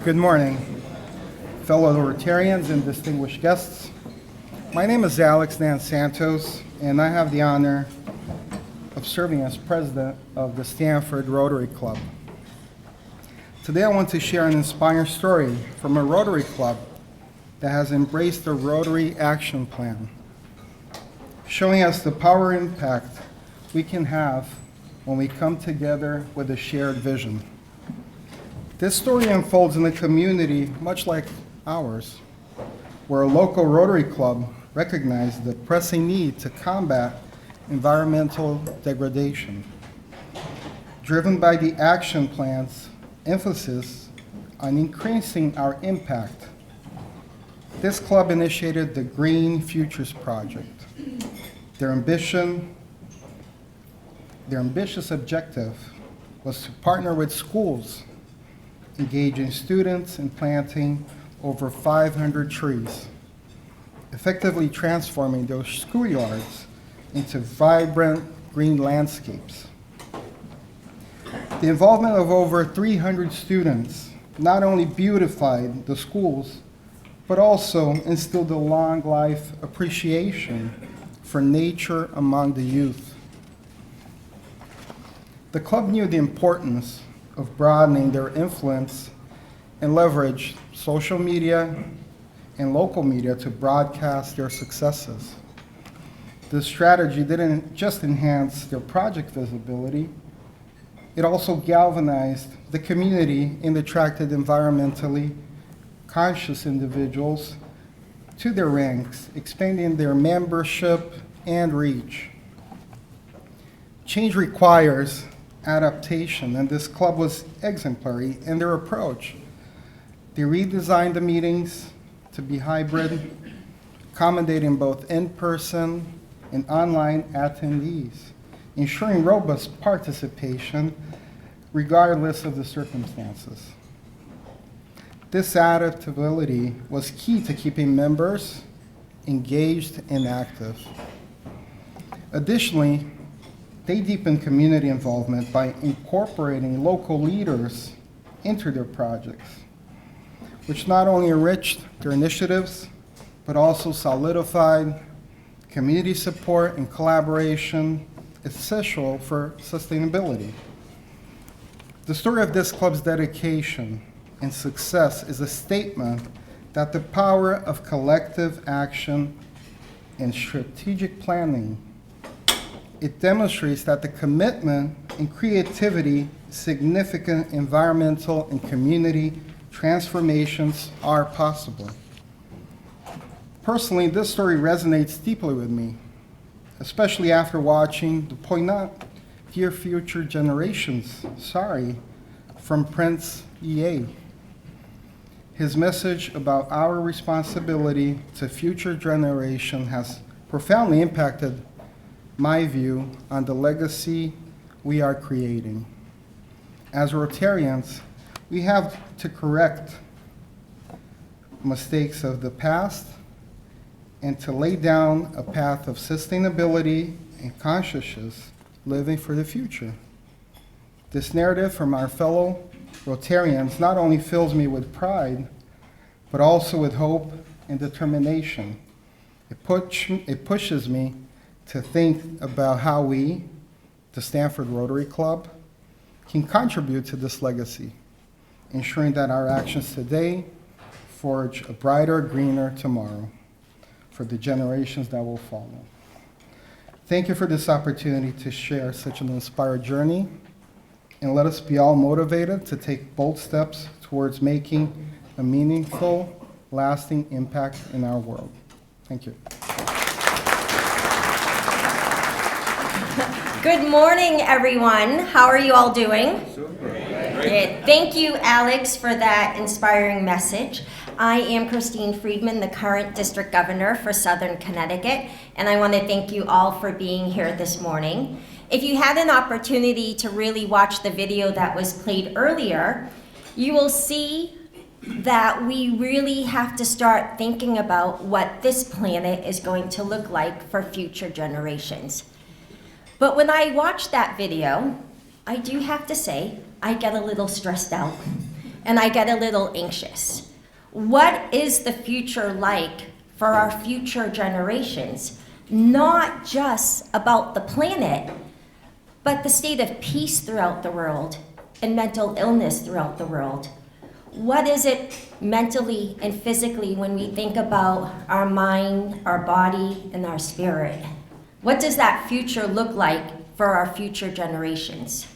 Good morning, fellow Rotarians and distinguished guests. My name is Alex Santos, and I have the honor of serving as president of the Stanford Rotary Club. Today I want to share an inspiring story from a Rotary Club that has embraced the Rotary Action Plan, showing us the power and impact we can have when we come together with a shared vision. This story unfolds in a community much like ours, where a local Rotary Club recognized the pressing need to combat environmental degradation. Driven by the action plan's emphasis on increasing our impact, this club initiated the Green Futures Project. Their ambitious objective was to partner with schools, engaging students in planting over 500 trees, effectively transforming those schoolyards into vibrant green landscapes. The involvement of over 300 students not only beautified the schools, but also instilled a long life appreciation for nature among the youth. The club knew the importance of broadening their influence and leverage social media and local media to broadcast their successes. This strategy didn't just enhance their project visibility, it also galvanized the community and attracted environmentally conscious individuals to their ranks, expanding their membership and reach. Change requires adaptation, and this club was exemplary in their approach. They redesigned the meetings to be hybrid, accommodating both in-person and online attendees, ensuring robust participation regardless of the circumstances. This adaptability was key to keeping members engaged and active. Additionally, they deepened community involvement by incorporating local leaders into their projects, which not only enriched their initiatives, but also solidified community support and collaboration essential for sustainability. The story of this club's dedication and success is a statement that the power of collective action and strategic planning. It demonstrates that the commitment and creativity, significant environmental and community transformations are possible. Personally, this story resonates deeply with me, especially after watching the poignant Dear Future Generations, from Prince E.A. His message about our responsibility to future generations has profoundly impacted my view on the legacy we are creating. As Rotarians, we have to correct mistakes of the past and to lay down a path of sustainability and conscious living for the future. This narrative from our fellow Rotarians not only fills me with pride, but also with hope and determination. It pushes me to think about how we, the Stanford Rotary Club, can contribute to this legacy, ensuring that our actions today forge a brighter, greener tomorrow for the generations that will follow. Thank you for this opportunity to share such an inspired journey, and let us be all motivated to take bold steps towards making a meaningful, lasting impact in our world. Thank you. Good morning, everyone. How are you all doing? Good. Thank you, Alex, for that inspiring message. I am Christine Friedman, the current district governor for Southern Connecticut, and I want to thank you all for being here this morning. If you had an opportunity to really watch the video that was played earlier, you will see that we really have to start thinking about what this planet is going to look like for future generations. But when I watch that video, I do have to say, I get a little stressed out and I get a little anxious. What is the future like for our future generations? Not just about the planet, but the state of peace throughout the world and mental illness throughout the world. What is it mentally and physically when we think about our mind, our body, and our spirit? What does that future look like for our future generations?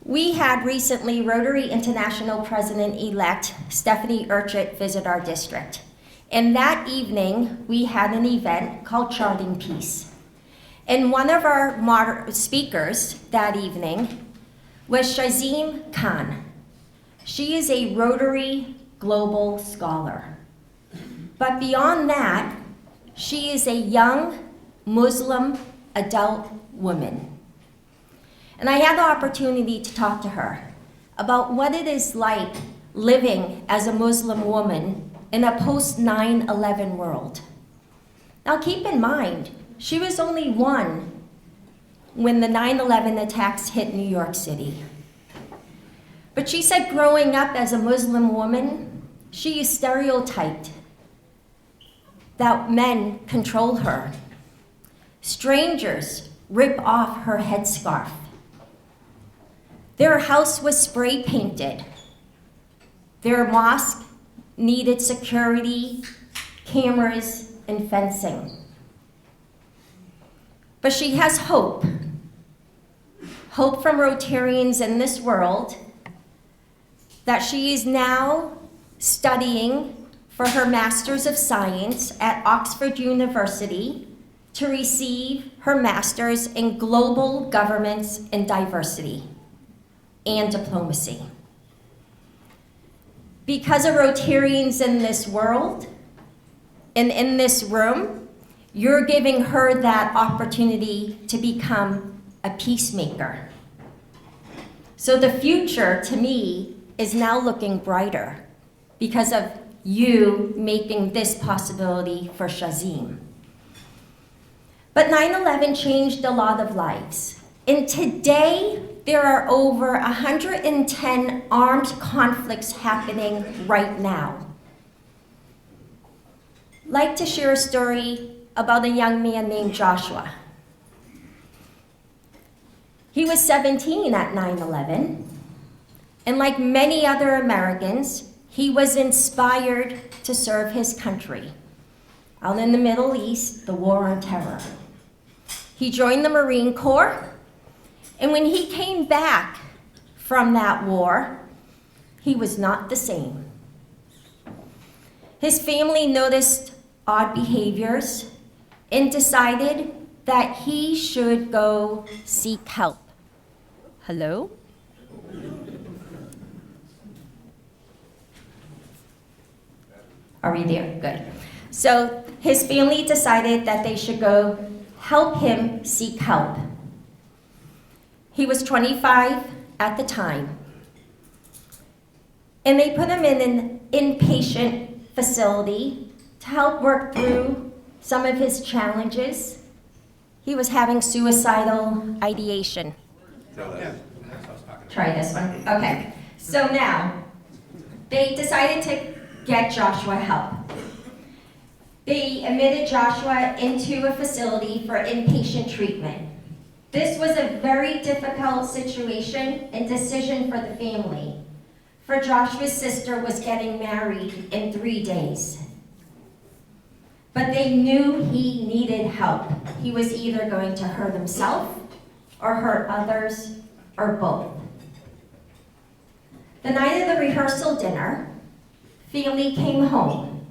We had recently Rotary International President-elect Stephanie Urchet visit our district. And that evening, we had an event called Charting Peace. And one of our speakers that evening was Shazim Khan. She is a Rotary Global Scholar. But beyond that, she is a young Muslim adult woman. And I had the opportunity to talk to her about what it is like living as a Muslim woman in a post-9/11 world. Now keep in mind, she was only one when the 9/11 attacks hit New York City. But she said growing up as a Muslim woman, she is stereotyped that men control her. Strangers rip off her headscarf. Their house was spray painted. Their mosque needed security, cameras, and fencing. But she has hope. Hope from Rotarians in this world that she is now studying for her Master's of Science at Oxford University to receive her Master's in Global Governance and Diversity and Diplomacy. Because of Rotarians in this world and in this room, you're giving her that opportunity to become a peacemaker. So the future, to me, is now looking brighter because of you making this possibility for Shazim. But 9/11 changed a lot of lives. And today, there are over 110 armed conflicts happening right now. I'd like to share a story about a young man named Joshua. He was 17 at 9/11, and like many other Americans, he was inspired to serve his country. Out in the Middle East, the war on terror. He joined the Marine Corps, and when he came back from that war, he was not the same. His family noticed odd behaviors and decided that he should go seek help. Hello? Are we there? Good. So his family decided that they should go help him seek help. He was 25 at the time. And they put him in an inpatient facility to help work through some of his challenges. He was having suicidal ideation. Try this one. Okay. So now, they decided to get Joshua help. They admitted Joshua into a facility for inpatient treatment. This was a very difficult situation and decision for the family, for Joshua's sister was getting married in 3 days. But they knew he needed help. He was either going to hurt himself or hurt others or both. The night of the rehearsal dinner, family came home.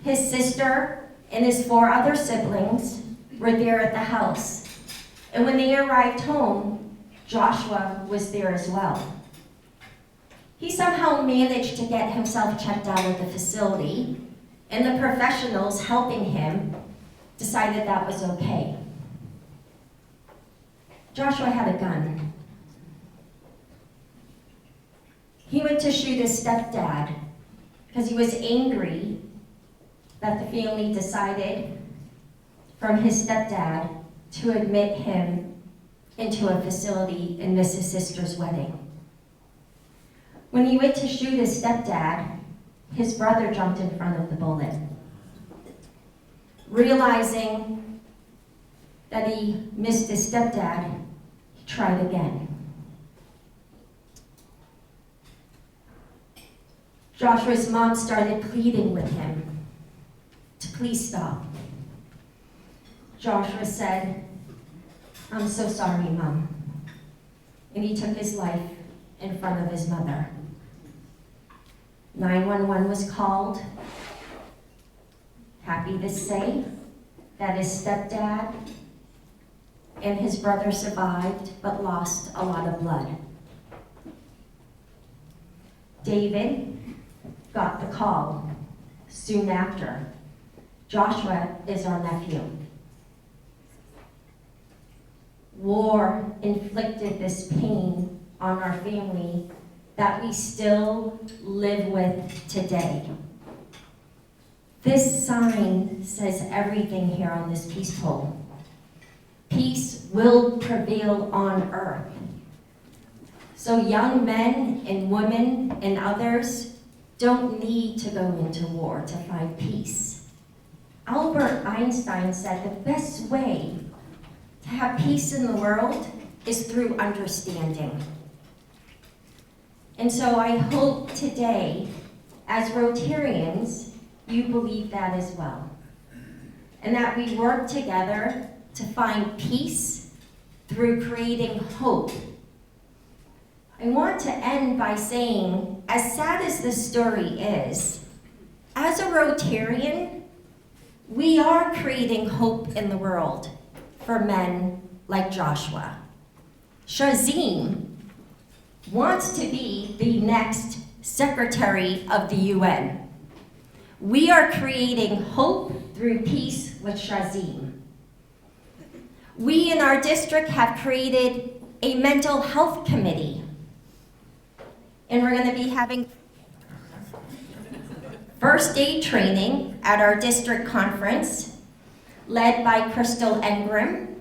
His sister and his 4 other siblings were there at the house. And when they arrived home, Joshua was there as well. He somehow managed to get himself checked out of the facility, and the professionals helping him decided that was okay. Joshua had a gun. He went to shoot his stepdad because he was angry that the family decided from his stepdad to admit him into a facility and miss his sister's wedding. When he went to shoot his stepdad, his brother jumped in front of the bullet. Realizing that he missed his stepdad, he tried again. Joshua's mom started pleading with him to please stop. Joshua said, "I'm so sorry, Mom." And he took his life in front of his mother. 911 was called. Happy to say that his stepdad and his brother survived, but lost a lot of blood. David got the call soon after. Joshua is our nephew. War inflicted this pain on our family that we still live with today. This sign says everything here on this peace pole. Peace will prevail on earth. So young men and women and others don't need to go into war to find peace. Albert Einstein said the best way to have peace in the world is through understanding. And so I hope today, as Rotarians, you believe that as well. And that we work together to find peace through creating hope. I want to end by saying, as sad as this story is, as a Rotarian, we are creating hope in the world for men like Joshua. Shazim wants to be the next Secretary of the UN. We are creating hope through peace with Shazim. We in our district have created a mental health committee. And we're going to be having first aid training at our district conference, led by Crystal Engram.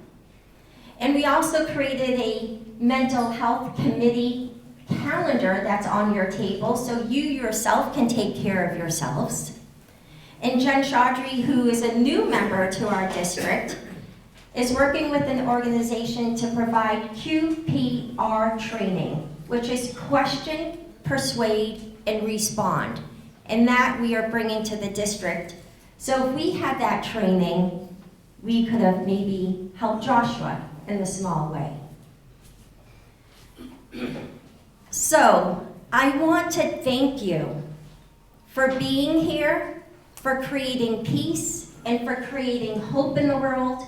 And we also created a mental health committee calendar that's on your table so you yourself can take care of yourselves. And Jen Chaudhry, who is a new member to our district, is working with an organization to provide QPR training, which is question, persuade, and respond. And that we are bringing to the district. So if we had that training, we could have maybe helped Joshua in a small way. So I want to thank you for being here, for creating peace, and for creating hope in the world,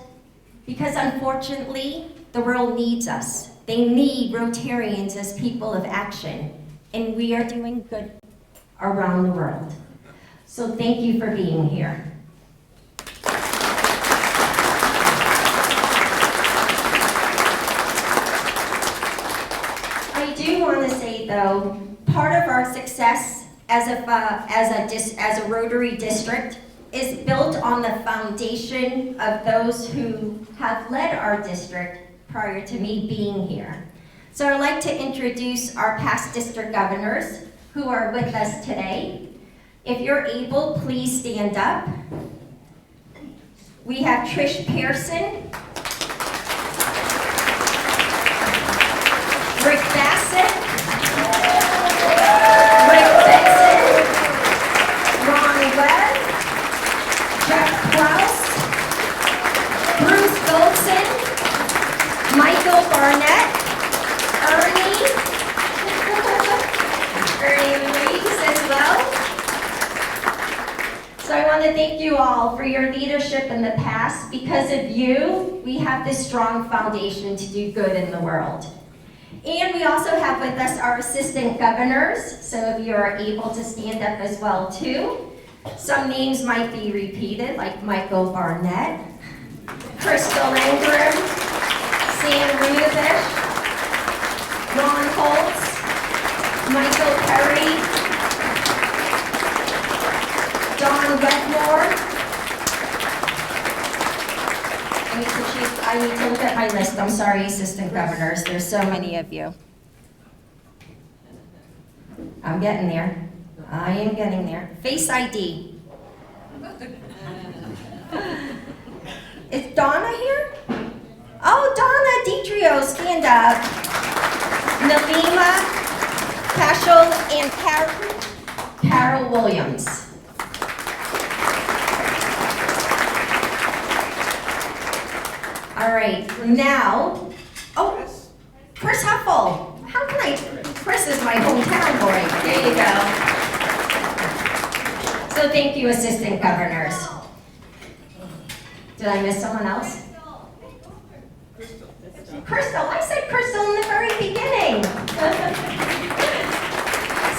because unfortunately, the world needs us. They need Rotarians as people of action, and we are doing good around the world. So thank you for being here. I do want to say, though, part of our success as a Rotary district is built on the foundation of those who have led our district prior to me being here. So I'd like to introduce our past district governors who are with us today. If you're able, please stand up. We have Trish Pearson, Rick Bassett, Rick Benson, Ron Webb, Jeff Klaus, Bruce Goldson, Michael Barnett, Ernie Reeves as well. So I want to thank you all for your leadership in the past. Because of you, we have this strong foundation to do good in the world. And we also have with us our assistant governors, so if you are able to stand up as well too. Some names might be repeated, like Michael Barnett, Crystal Ingram, Sam Runovish, Ron Holtz, Michael Perry, Don Wetmore. I need to look at my list. I'm sorry, assistant governors. There's so many of you. I'm getting there. I am getting there. Face ID. Is Donna here? Oh, Donna Ditrio, stand up. Nalima Cashel and Carol Williams. All right, now, oh, Chris Huffle. How can I, Chris is my hometown boy. There you go. So thank you, Assistant Governors. Did I miss someone else? Crystal, I said Crystal in the very beginning.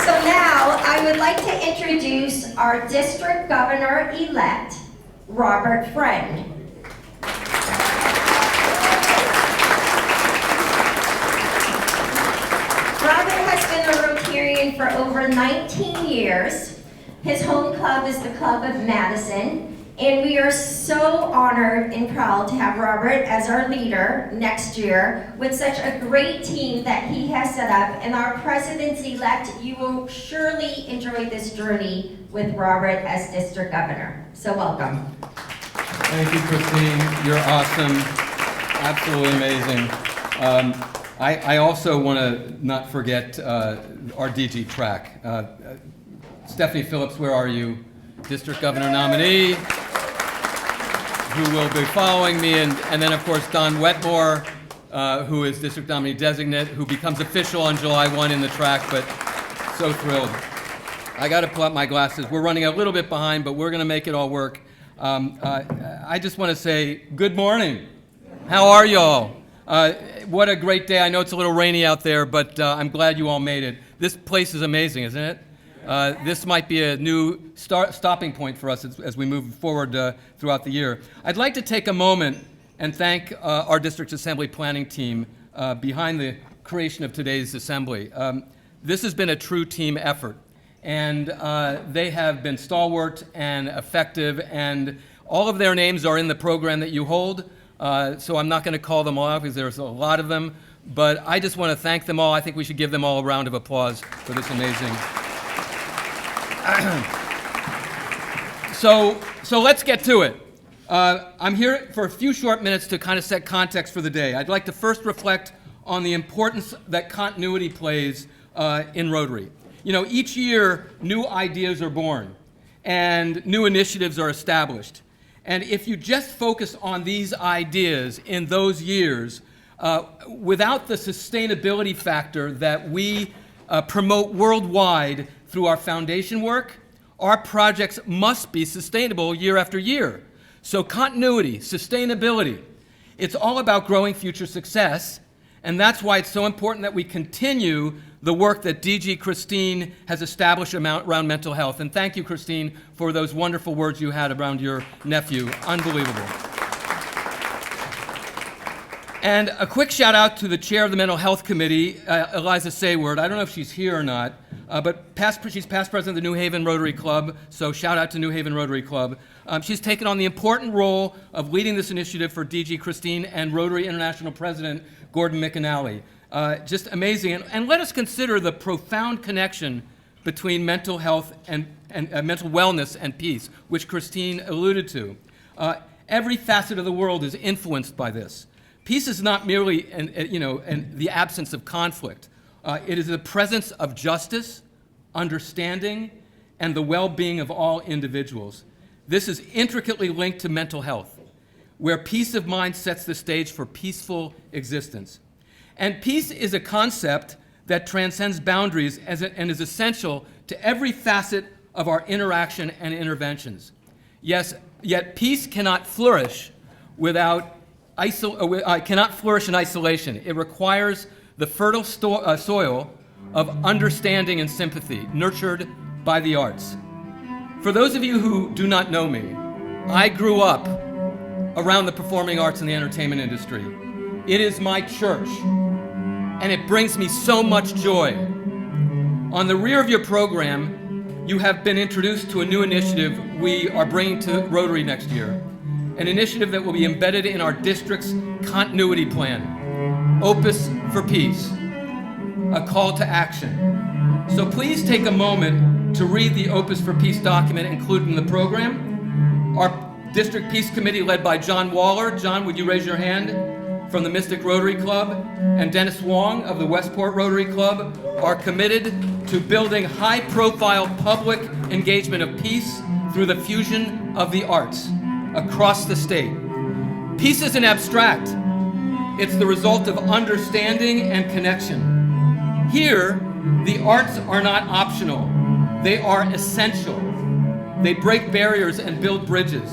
So now I would like to introduce our District Governor-elect, Robert Friend. Robert has been a Rotarian for over 19 years. His home club is the Club of Madison. And we are so honored and proud to have Robert as our leader next year with such a great team that he has set up. And our president-elect, you will surely enjoy this journey with Robert as District Governor. So welcome. Thank you, Christine. You're awesome. Absolutely amazing. I also want to not forget our DG track. Stephanie Phillips, where are you? District Governor nominee, who will be following me, and then of course Don Wetmore, who is District Nominee Designate, who becomes official on July 1 in the track, but so thrilled. I got to pull out my glasses. We're running a little bit behind, but we're going to make it all work. I just want to say good morning. How are y'all? What a great day. I know it's a little rainy out there, but I'm glad you all made it. This place is amazing, isn't it? This might be a new stopping point for us as we move forward throughout the year. I'd like to take a moment and thank our district's assembly planning team behind the creation of today's assembly. This has been a true team effort, and they have been stalwart and effective, and all of their names are in the program that you hold, so I'm not going to call them all out because there's a lot of them, but I just want to thank them all. I think we should give them all a round of applause for this amazing. So let's get to it. I'm here for a few short minutes to kind of set context for the day. I'd like to first reflect on the importance that continuity plays in Rotary. You know, each year new ideas are born and new initiatives are established. And if you just focus on these ideas in those years, without the sustainability factor that we promote worldwide through our foundation work, our projects must be sustainable year after year. So continuity, sustainability, it's all about growing future success, and that's why it's so important that we continue the work that DG Christine has established around mental health. And thank you, Christine, for those wonderful words you had around your nephew. Unbelievable. And a quick shout out to the chair of the Mental Health Committee, Eliza Sayward. I don't know if she's here or not, but she's past president of the New Haven Rotary Club, so shout out to New Haven Rotary Club. She's taken on the important role of leading this initiative for DG Christine and Rotary International President Gordon McAnally. Just amazing. And let us consider the profound connection between mental health and mental wellness and peace, which Christine alluded to. Every facet of the world is influenced by this. Peace is not merely the absence of conflict. It is the presence of justice, understanding, and the well-being of all individuals. This is intricately linked to mental health, where peace of mind sets the stage for peaceful existence. And peace is a concept that transcends boundaries and is essential to every facet of our interaction and interventions. Yes, yet peace cannot flourish cannot flourish in isolation. It requires the fertile soil of understanding and sympathy, nurtured by the arts. For those of you who do not know me, I grew up around the performing arts and the entertainment industry. It is my church, and it brings me so much joy. On the rear of your program, you have been introduced to a new initiative we are bringing to Rotary next year, an initiative that will be embedded in our district's continuity plan, Opus for Peace, a call to action. So please take a moment to read the Opus for Peace document included in the program. Our District Peace Committee, led by John Waller. John, would you raise your hand? From the Mystic Rotary Club, and Dennis Wong of the Westport Rotary Club, are committed to building high-profile public engagement of peace through the fusion of the arts across the state. Peace isn't abstract. It's the result of understanding and connection. Here, the arts are not optional. They are essential. They break barriers and build bridges.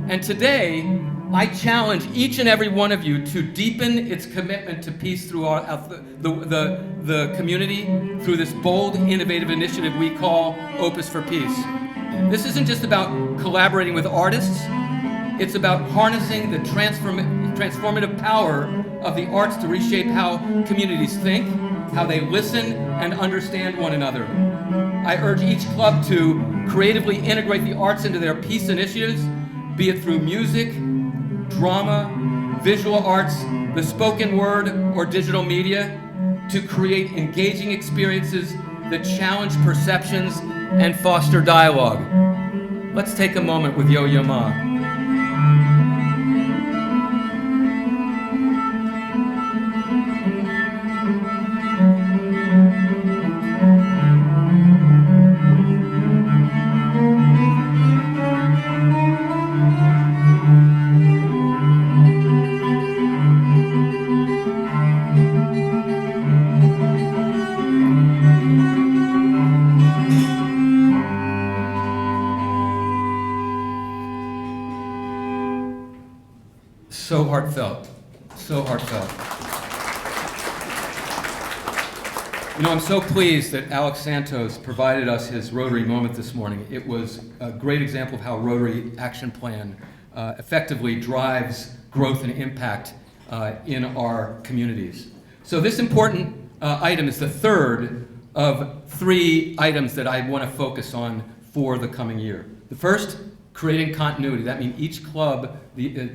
And today, I challenge each and every one of you to deepen its commitment to peace through the community through this bold, innovative initiative we call Opus for Peace. This isn't just about collaborating with artists. It's about harnessing the transformative power of the arts to reshape how communities think, how they listen and understand one another. I urge each club to creatively integrate the arts into their peace initiatives, be it through music, drama, visual arts, the spoken word, or digital media, to create engaging experiences that challenge perceptions and foster dialogue. Let's take a moment with Yo-Yo Ma. So heartfelt, so heartfelt. You know, I'm so pleased that Alex Santos provided us his Rotary moment this morning. It was a great example of how Rotary Action Plan effectively drives growth and impact in our communities. So this important item is the third of 3 items that I want to focus on for the coming year. The first, creating continuity. That means each club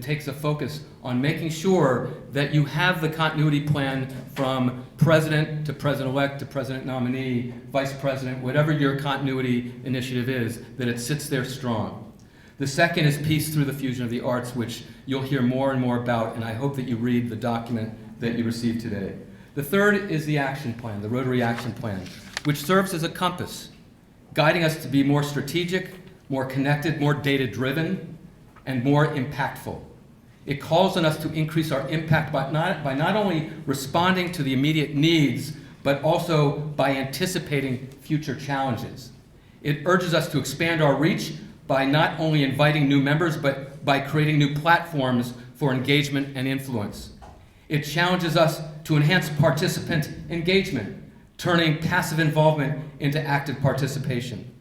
takes a focus on making sure that you have the continuity plan from president to president-elect to president nominee, vice president, whatever your continuity initiative is, that it sits there strong. The second is peace through the fusion of the arts, which you'll hear more and more about, and I hope that you read the document that you received today. The third is the action plan, the Rotary Action Plan, which serves as a compass, guiding us to be more strategic, more connected, more data-driven, and more impactful. It calls on us to increase our impact by not only responding to the immediate needs, but also by anticipating future challenges. It urges us to expand our reach by not only inviting new members, but by creating new platforms for engagement and influence. It challenges us to enhance participant engagement, turning passive involvement into active participation.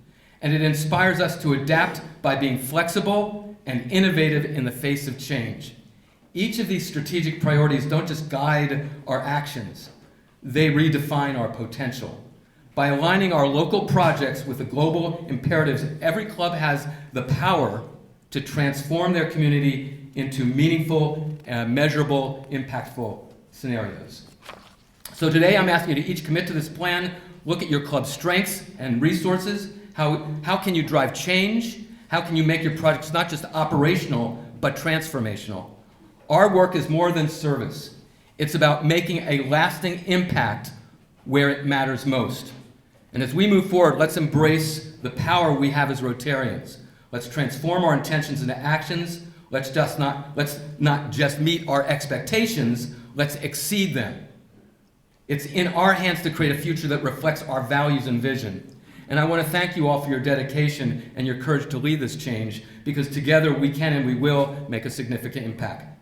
And it inspires us to adapt by being flexible and innovative in the face of change. Each of these strategic priorities don't just guide our actions, they redefine our potential. By aligning our local projects with the global imperatives, every club has the power to transform their community into meaningful, measurable, impactful scenarios. So today I'm asking you to each commit to this plan, look at your club's strengths and resources. How can you drive change? How can you make your projects not just operational, but transformational? Our work is more than service. It's about making a lasting impact where it matters most. And as we move forward, let's embrace the power we have as Rotarians. Let's transform our intentions into actions. Let's not just meet our expectations, let's exceed them. It's in our hands to create a future that reflects our values and vision. And I want to thank you all for your dedication and your courage to lead this change, because together we can and we will make a significant impact.